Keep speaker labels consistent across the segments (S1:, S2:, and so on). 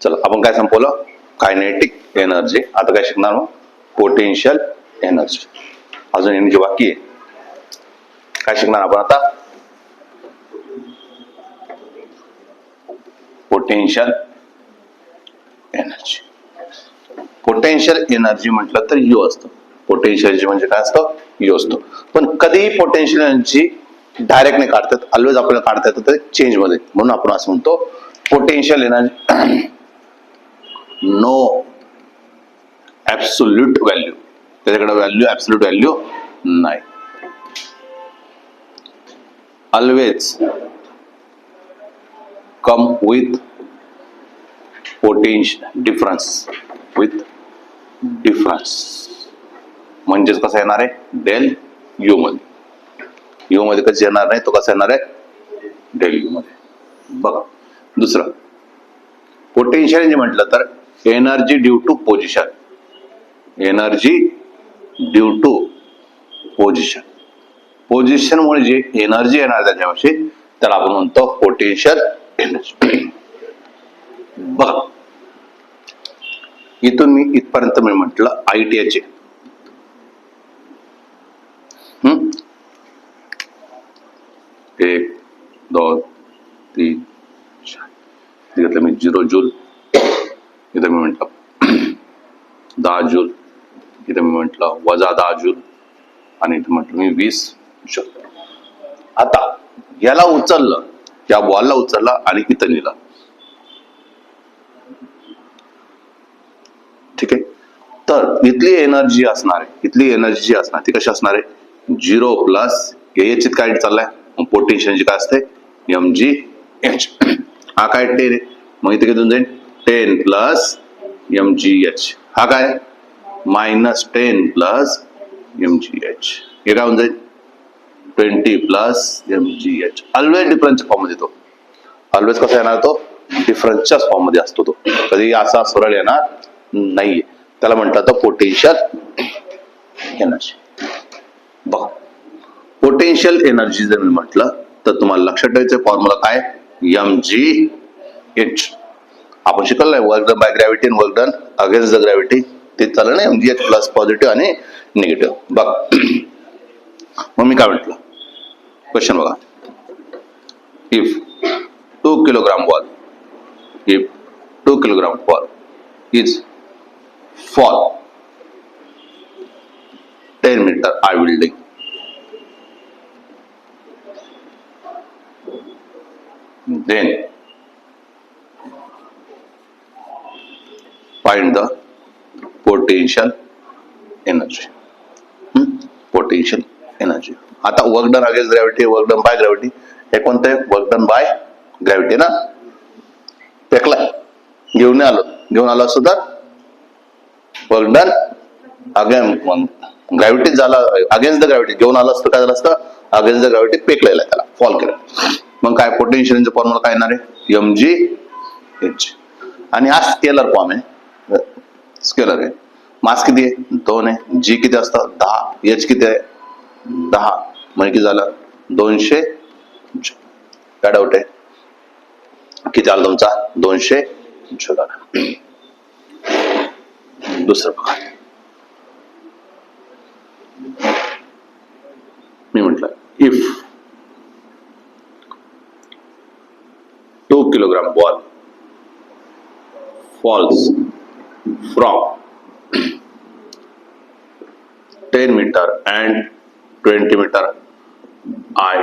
S1: चला आपण काय संपवलं, कायनेटिक एनर्जी. आता काय शिकणार मग, पोटेन्शियल एनर्जी. अजून एनर्जी बाकी आहे. काय शिकणार आपण आता, पोटेन्शियल एनर्जी. पोटेन्शियल एनर्जी म्हटलं तर यू असतं. पोटेन्शियल एनर्जी म्हणजे काय असतं, यू असतो. पण कधीही पोटेन्शियल एनर्जी डायरेक्ट नाही काढतात, ऑलवेज आपल्याला काढता येतं चेंज मध्ये. म्हणून आपण असं म्हणतो potential energy no absolute value, त्याच्याकडे व्हॅल्यू ऍब्सोल्यूट व्हॅल्यू नाही. Always come with potential difference, with difference. म्हणजेच कसं येणार आहे, डेल यू मध्ये. यू मध्ये कसं येणार नाही, तो कसा येणार आहे, डेल यू मध्ये. बघा दुसरं, पोटेन्शियल एनर्जी म्हटलं तर energy due to position. Energy due to position. Position मुळे जे एनर्जी येणार त्याच्याविषयी त्याला आपण म्हणतो पोटेन्शियल एनर्जी. बघा इथून मी इथपर्यंत मी म्हटलं आयटीआयचे. 1 2 3 4 घेतलं मी 0 जूल, इथं मी म्हटलं 10 जूल, इथं मी म्हटलं वजा 10 जूल, आणि इथं म्हटलं मी 20 जूल. आता याला उचललं, या बॉलला उचललं आणि इथं लिहिलं. ठीक आहे. तर इथली एनर्जी असणार आहे, इथली एनर्जी जी असणार ती कशी असणार आहे, 0 प्लस याच्यात काय चाललाय, पोटेन्शियल एनर्जी काय असते, mgh. हा काय 10 आहे, मग इथे किती जाईल 10 प्लस mgh. हा काय मायनस 10 प्लस mgh. हे काय होऊन जाईल 20 प्लस mgh. ऑलवेज डिफरन्सच्या फॉर्म मध्ये येतो. ऑलवेज कसा येणार, तो डिफरन्सच्या फॉर्म मध्ये असतो. तो कधी असा सरळ येणार नाहीये. त्याला म्हटलं तर पोटेन्शियल एनर्जी. बघा पोटेन्शियल एनर्जी जर मी म्हटलं तर तुम्हाला लक्षात ठेवायचं फॉर्म्युला काय, mgh. आपण शिकलो आहे वर्क डन बाय ग्रॅव्हिटी आणि work done against the gravity. ते चाललं नाही, mgh प्लस पॉझिटिव्ह आणि निगेटिव्ह. बघा मग मी काय म्हटलं, क्वेश्चन बघा, if 2 kilogram ball, if 2 kilogram ball is fall 10 meter high building, then find the potential energy. Potential energy. आता work done against gravity, work done by gravity, हे कोणतं आहे, वर्क डन बाय ग्रॅव्हिटी ना. फेकलाय, घेऊन आलो असतो तर वर्क डन ग्रॅव्हिटी झाला, अगेन्स्ट द ग्रॅव्हिटी घेऊन आलं असतं, काय झालं असतं, अगेन्स्ट द ग्रॅव्हिटी पेकलेला आहे, त्याला फॉल केलं. मग काय पोटेन्शियल फॉर्म्युला काय येणार आहे, mgh. आणि हा स्केलर फॉर्म आहे, स्केलर आहे. मास किती आहे 2 आहे, जी किती असतं 10, एच किती आहे 10, म्हणजे किती झालं 200. काय डाऊट आहे, किती आला तुमचा 200 जूल. दुसरं बघा, मी म्हटलं if 2 kilogram ball falls from 10 meter and 20 meter high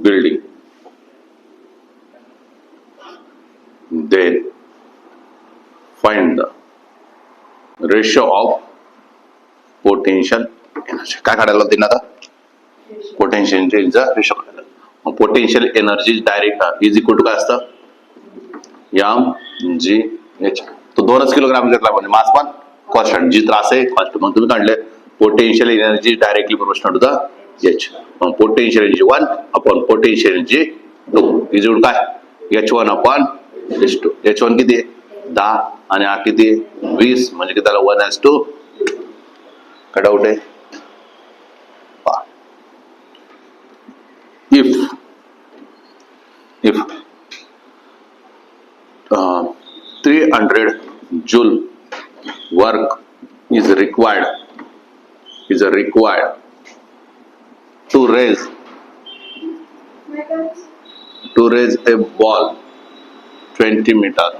S1: building, then find the ratio of potential energy. काय काढायला होती ना आता, पोटेन्शियल एनर्जीचा रेशो काढायला. मग potential energy direct is equal to काय असतं, mgh. तो 2 किलोग्राम घेतला म्हणजे मास पण कॉन्स्टंट, जी त्रास आहे कॉन्स्टंट. मग तुम्ही काढले potential energy directly proportional to the h. मग potential energy 1 upon potential energy 2 is equal काय h1 अपॉन h2. h1 किती आहे 10 आणि हा किती आहे 20, म्हणजे की त्याला 1:2. काय डाऊट आहे, if 300 joule work is required to raise a ball 20 meter.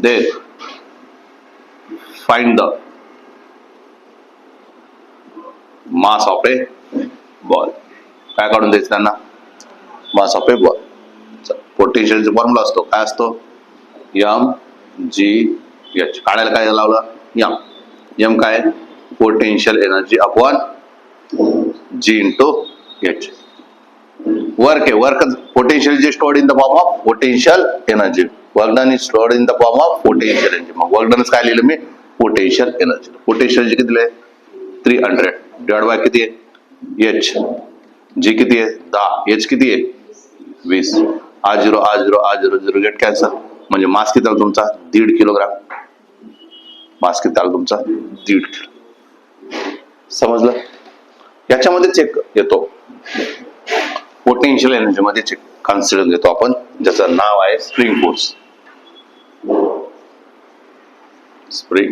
S1: Then find the mass of a ball. काय काढून द्यायचं त्यांना? Mass of a ball. पोटेन्शियलचा फॉर्म्युला असतो, काय असतो? mgh. काढायला काय लावलं? m काय? Potential energy upon g into h. Work आहे, वर्क पोटेन्शियल जे stored in the form of potential energy. Work done is stored in the form of potential energy. मग वर्क डन काय लिहिलं मी? Potential energy. पोटेन्शियल एनर्जी किती आहे? 300 divide by किती आहे? h. g किती आहे? 10. h किती आहे? 20. आ झिरो गेट कॅन्सल. म्हणजे मास किती आला तुमचा? 1.5 किलोग्राम. मास किती आला तुमचा? 1.5 किलो. समजलं? याच्यामध्ये चेक येतो पोटेन्शियल एनर्जी मध्ये चेक कन्सिडर घेतो आपण, ज्याचं नाव आहे स्प्रिंग फोर्स. Spring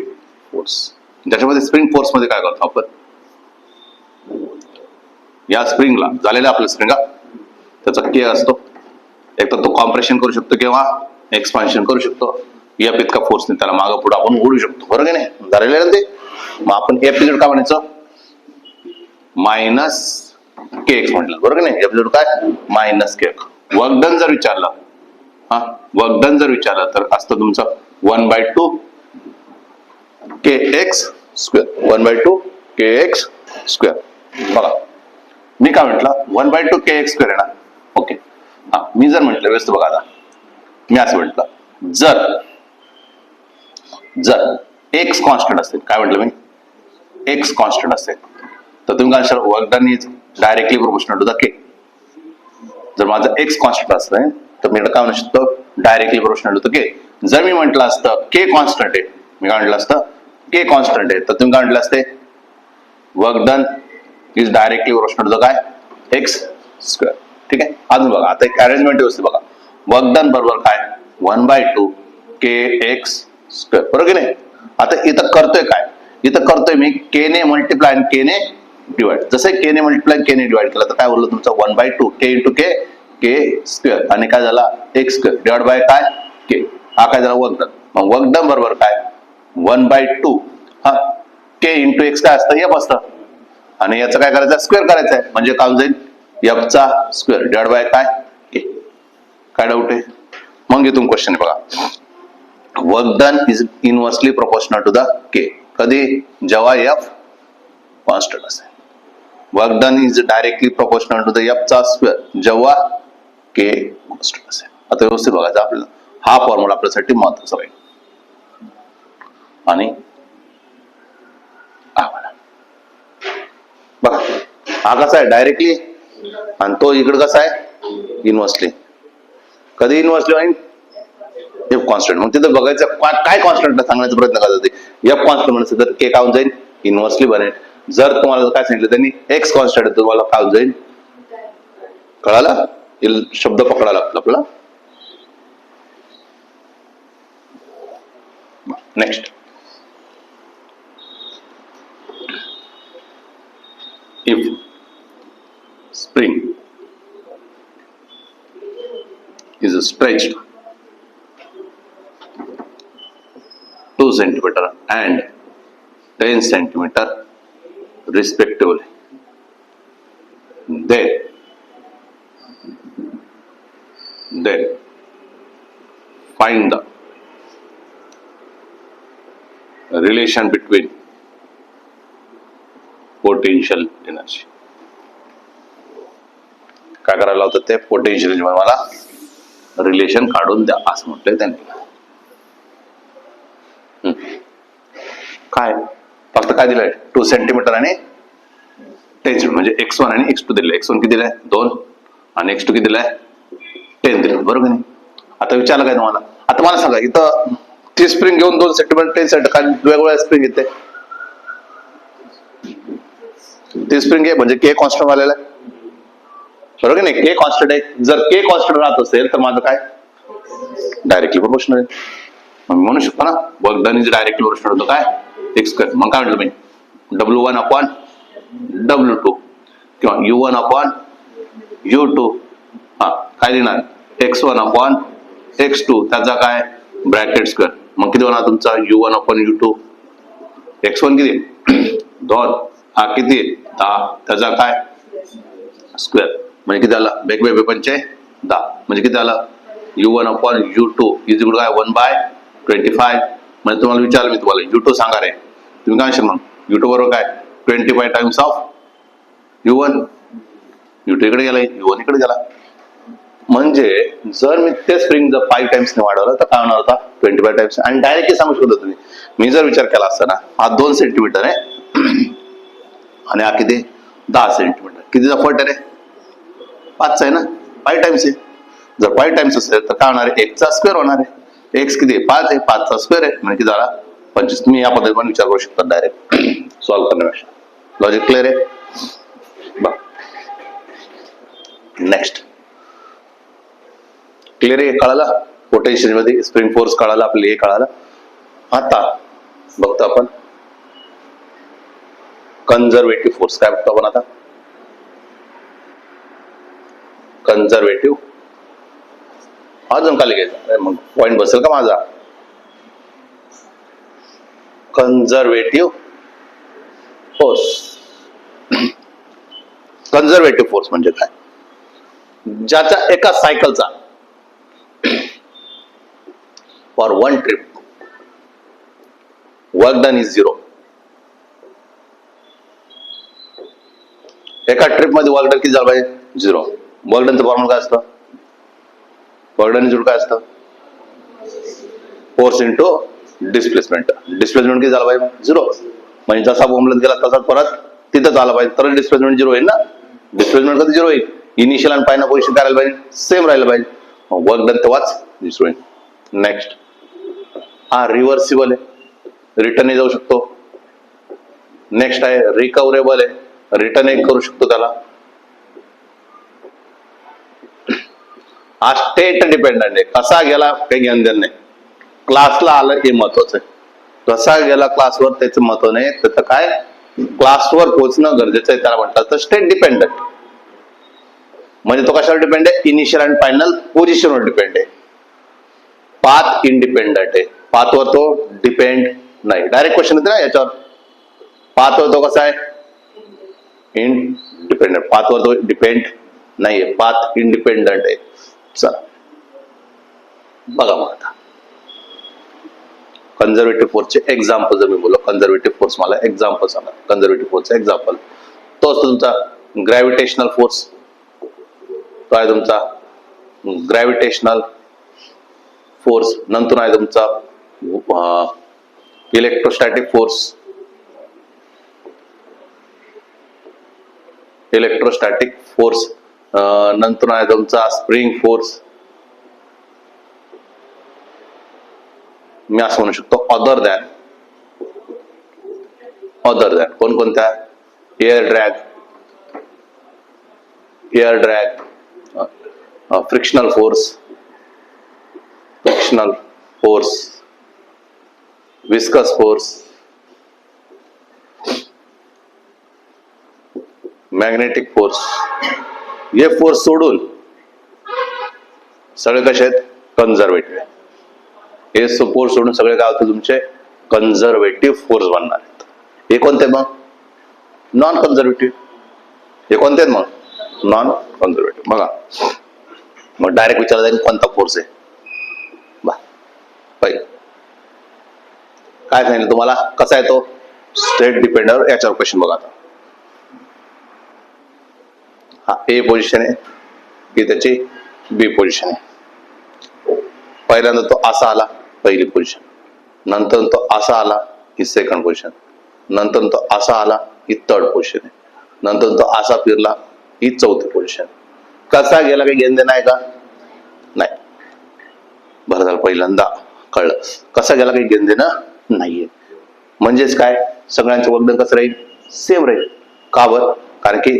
S1: force. ज्याच्यामध्ये स्प्रिंग फोर्स मध्ये काय करतो आपण? या स्प्रिंगला झालेला आपला स्प्रिंग त्याचा के असतो. एक तर तो कॉम्प्रेशन करू शकतो किंवा एक्सपान्शन करू शकतो. एफ इतका फोर्सने त्याला मागं पुढे आपण ओढू शकतो, बरोबर की नाही? झालेलं आहे ते. मग आपण एफ काय म्हणायचं? मायनस के एक्स म्हटलं, बरोबर की नाही? एफ काय? Minus K. वर्क डन जर विचारलं, वर्क डन जर विचारलं तर असतं तुमचं 1/2 के एक्स स्क्वेअर. 1/2 के एक्स स्क्वेअर. बघा मी काय म्हटलं? 1/2 के एक्स स्क्वेअर आहे ना. ओके, मी जर म्हटलं व्यवस्थित बघा, आता मी असं म्हटलं, जर एक्स कॉन्स्टंट असेल, काय म्हटलं मी? एक्स कॉन्स्टंट असेल तर तुम्ही काय म्हणशाल? Work done is directly proportional to the K. जर माझं एक्स कॉन्स्टंट असतं तर मी काय म्हणू शकतो? Directly proportional to the K. जर मी म्हटलं असतं के कॉन्स्टंट आहे, मी काय म्हटलं असतं? के कॉन्स्टंट आहे, तर तुम्ही काय म्हटलं असते? Work done is directly proportional to the काय? X square. ठीक आहे. अजून बघा, आता एक अरेंजमेंट व्यवस्थित बघा. वर्क डन बरोबर काय? 1/2 के एक्स स्क्वेअर, बरोबर की नाही? आता इथं करतोय काय? इथं करतोय मी के ने मल्टिप्लाय आणि के ने डिवाइड. जसं के ने मल्टिप्लाय के ने डिवाइड केलं तर काय बोललो? तुमचा 1/2 के इंटू के, के स्क्वेअर, आणि काय झाला? एक्स स्क्वेअर डिवाइड बाय काय? के. हा काय झाला? Work done. मग वर्क डन बरोबर काय? 1/2 के इंटू एक्स काय असतं? एफ असतं, आणि याचं काय करायचं? स्क्वेअर करायचं आहे. म्हणजे काय जाईल? एफ चा स्क्वेअर डिवाइड बाय काय? के. काय डाऊट आहे? मग इथून क्वेश्चन बघा. Work done is inversely proportional to the k. कधी? जेव्हा एफ कॉन्स्टंट असेल. Work done is directly proportional to the F चा स्क्वेअर जेव्हा के कॉन्स्टंट असेल. आता व्यवस्थित बघायचं आपल्याला. हा फॉर्म्युला आपल्यासाठी महत्वाचा राहील. आणि बघा, हा कसा आहे? डायरेक्टली, आणि तो इकडे कसा आहे? इनव्हर्सली. कधी इनव्हर्सली होईल? F constant. मग तिथं बघायचं काय कॉन्स्टंट सांगण्याचा प्रयत्न करत होते. एफ कॉन्स्टंट म्हणायचं तर के काय जाईल? इनव्हर्सली बनेल. जर तुम्हाला काय सांगितलं त्यांनी एक्स कॉन्स्टंट, तुम्हाला काय जाईल? कळाला? शब्द पकडायला लागतो आपला. Next, if spring is stretched 2 centimeter and 10 centimeter respectively, then find the relation between potential energy. काय करायला होतं? ते पोटेन्शियल एनर्जी मला रिलेशन काढून द्या असं म्हटलंय त्यांनी. काय फक्त काय दिलंय? 2 सेंटीमीटर आणि 10 म्हणजे x1 आणि x2 दिले. x1 किती दिलाय? 2, आणि x2 किती दिलाय? 10 दिलं, बरोबर नाही? आता विचारलं काय तुम्हाला? आता मला सांगा, इथं ती स्प्रिंग घेऊन 2 सेंटीमीटर 10 सेंटीमीटर काय वेगवेगळ्या स्प्रिंग येते? ती स्प्रिंग आहे म्हणजे के कॉन्स्टंट आलेला आहे, बरोबर नाही? के कॉन्स्टंट आहे. जर के कॉन्स्टंट राहत असेल तर माझं काय? डायरेक्टली प्रोपोर्शनल आहे. मग मी म्हणू शकतो ना work done is directly proportional होतो काय एक्स स्क्वेअर. मग काय म्हटलं मी W1 अपॉन W2 किंवा U1 अपॉन U2 हा काय लिहिणार X1 अपॉन X2 त्याचा काय ब्रॅकेट स्क्वेअर. मग किती होणार तुमचा U1 अपॉन U2 X1 किती 2 हा किती 10 त्याचा काय स्क्वेअर म्हणजे किती आला वेगवेगळे पंचे 10 म्हणजे किती आला U1 upon U2 is equal काय 1/25. म्हणजे तुम्हाला विचारलं मी तुम्हाला U2 सांगा रे तुम्ही काय म्हणशाल मग U2 बरोबर काय 25 टाइम्स ऑफ U1 U2 इकडे गेला U1 इकडे गेला. म्हणजे जर मी ते स्प्रिंग जर 5 टाइम्स ने वाढवलं तर काय होणार होता 25 टाइम्स. आणि डायरेक्टली सांगू शकतो तुम्ही मी जर विचार केला असता ना हा 2 सेंटीमीटर आहे आणि हा किती 10 सेंटीमीटर कितीचा फट आहे रे 5चा आहे ना 5 टाइम्स आहे. जर 5 टाइम्स असेल तर काय होणार आहे 1चा स्क्वेअर होणार आहे. x किती 5 आहे 5चा स्क्वेअर आहे म्हणजे किती झाला 25. तुम्ही या पद्धतीने विचार करू शकता डायरेक्ट सॉल्व्ह करण्यापेक्षा. लॉजिक क्लिअर आहे. नेक्स्ट क्लिअर आहे कळाला पोटेन्शियल मध्ये स्प्रिंग फोर्स कळाला आपल्याला हे कळालं. आता बघतो आपण कन्झर्वेटिव्ह फोर्स काय बघतो आपण आता कन्झर्वेटिव्ह अजून खाली घ्यायचा मग पॉइंट बसेल का माझा. कन्झर्वेटिव्ह फोर्स कन्झर्वेटिव्ह फोर्स म्हणजे काय ज्याचा एका सायकलचा for one trip work done is 0. एका ट्रिप मध्ये वर्क डन किती झालं पाहिजे 0. वर्क डनचं फॉर्म्युला काय असतं वर्क डन इज काय असतं फोर्स इंटू डिस्प्लेसमेंट. डिस्प्लेसमेंट किती झाला पाहिजे 0. म्हणजे जसा बोंबलत गेला तसाच परत तिथंच आला पाहिजे तर डिस्प्लेसमेंट 0 होईल ना. डिस्प्लेसमेंट कधी 0 होईल इनिशियल आणि फायनल पोझिशन करायला पाहिजे सेम राहिलं पाहिजे. वर्क डन तेव्हाच 0 होईल. नेक्स्ट हा रिव्हर्सिबल आहे रिटर्न जाऊ शकतो. नेक्स्ट आहे रिकव्हरेबल आहे रिटर्न एक करू शकतो त्याला. हा स्टेट डिपेंडंट आहे कसा गेला काही घेणं देणं नाही. क्लासला आलं हे महत्वाचं आहे. कसा गेला क्लासवर त्याचं महत्व नाही त्याचं काय क्लासवर पोहोचणं गरजेचं आहे त्याला म्हणतात तर स्टेट डिपेंडंट. म्हणजे तो कशावर डिपेंड आहे इनिशियल आणि फायनल पोझिशनवर डिपेंड आहे. पाथ इंडिपेंडंट आहे पाथवर तो डिपेंड नाही. डायरेक्ट क्वेश्चन येते ना याच्यावर पाथवर तो कसा आहे इंडिपेंडंट पाथवर तो डिपेंड नाहीये पाथ इंडिपेंडंट आहे. चला बघा मग आता कन्झर्वेटिव्ह फोर्सचे एक्झाम्पल जर मी बोललो कन्झर्वेटिव्ह फोर्स मला एक्झाम्पल सांगा. कन्झर्वेटिव्ह फोर्सचा एक्झाम्पल तो असतो तुमचा ग्रॅव्हिटेशनल फोर्स. तो आहे तुमचा ग्रॅव्हिटेशनल फोर्स. नंतर आहे तुमचा इलेक्ट्रोस्टॅटिक फोर्स इलेक्ट्रोस्टॅटिक फोर्स. नंतर आहे तुमचा स्प्रिंग फोर्स. मी असं म्हणू शकतो अदर दॅन कोणकोणत्या air drag frictional force viscous force magnetic force. हे फोर्स सोडून सगळे कसे आहेत कन्झर्वेटिव्ह. हे फोर्स सोडून सगळे काय होते तुमचे कन्झर्वेटिव्ह फोर्स बनणार आहेत. हे कोणते मग नॉन कन्झर्वेटिव्ह. हे कोणते आहेत मग नॉन कन्झर्वेटिव्ह. बघा मग डायरेक्ट विचारला जाईल कोणता फोर्स आहे. पहिलं काय सांगितलं तुम्हाला कसा आहे तो स्टेट डिपेंडर. याच्यावर क्वेश्चन बघा आता. हा ए पोझिशन आहे की त्याची बी पोझिशन आहे. पहिल्यांदा तो असा आला पहिली पोझिशन. नंतर तो असा आला ही सेकंड पोझिशन. नंतर तो असा आला ही थर्ड पोझिशन आहे. नंतर तो असा फिरला ही चौथी पोझिशन. कसा गेला काही घेणं देणं आहे का नाही. बरं झालं पहिल्यांदा कळलं. कसा गेला काही घेणं देणं नाहीये. म्हणजेच काय सगळ्यांचं वर्क डन कसं राहील सेम राहील. का बरं कारण की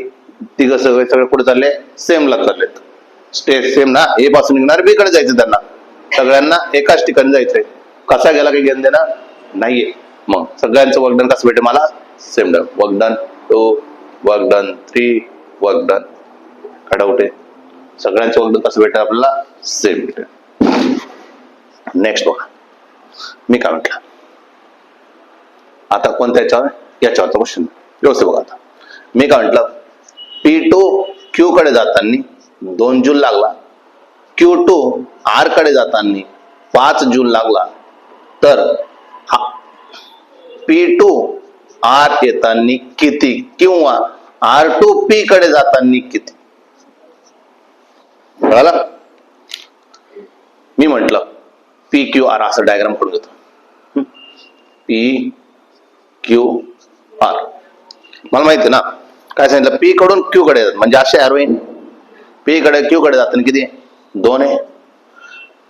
S1: तिघ सगळे कुठे चालले सेमला चाललेत. स्टेज सेम ना ए पासून निघणार बी कडे जायचं त्यांना सगळ्यांना एकाच ठिकाणी जायचंय. कसा गेला काही घेणं देणं नाहीये. मग सगळ्यांचं वर्क डन कसं भेटेल मला? Same done. Work done 2, work done 3, work done काय डाऊट आहे? सगळ्यांचं वर्क डन कसं भेटेल आपल्याला? सेम भेटेल. नेक्स्ट बघा मी काय म्हटलं, आता कोणत्या याच्यावरचा क्वेश्चन व्यवस्थित बघा. आता मी काय म्हटलं, P2 Q कडे जाताना 2 जूल लागला, Q2 R कडे जाताना 5 जूल लागला, तर P2 R येताना किती किंवा R2 P कडे जाताना किती? कळालं? मी म्हटलं PQR असं डायग्राम करून घेतो. PQR मला माहिती आहे ना काय सांगितलं, P कडून Q कडे जात म्हणजे असे एरो येईल. P कडे Q कडे जाताना किती? 2 आहे.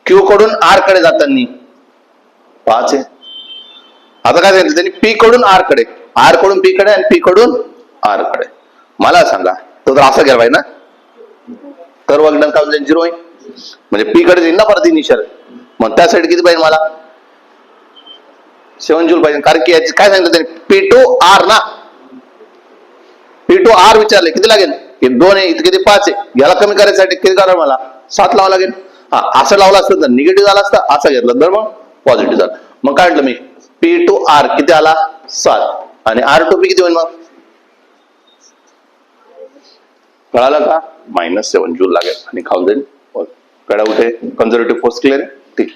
S1: Q कडून R कडे जाताना 5 आहे. आता काय सांगितलं त्यांनी, P कडून R कडे, R कडून P कडे आणि P कडून R कडे. मला सांगा तो जर असा गेला पाहिजे ना, तर वर्क डन काय होईल? 0 होईल. म्हणजे P कडे जाईल ना परत इनिशियल. मग त्या साईड किती पाहिजे मला? 7 जूल पाहिजे. कारण की याची काय सांगितलं त्यांनी, P2R ना, P2R विचारले किती लागेल? हे 2 आहे, इथे किती? 5 आहे. याला कमी करायसाठी किती करावं मला? 7 लावावं लागेल. हा असं लावलं असतं तर निगेटिव्ह झाला असता, असं घेतलं तर मग पॉझिटिव्ह झालं. मग काय म्हटलं मी, P2R किती आला? 7 आणि R2P किती होईल मग? कळालं का? -7 जूल लागेल आणि खाऊन जाईल. कडा उठे कन्झर्वेटिव्ह फोर्स क्लिअर आहे. ठीक.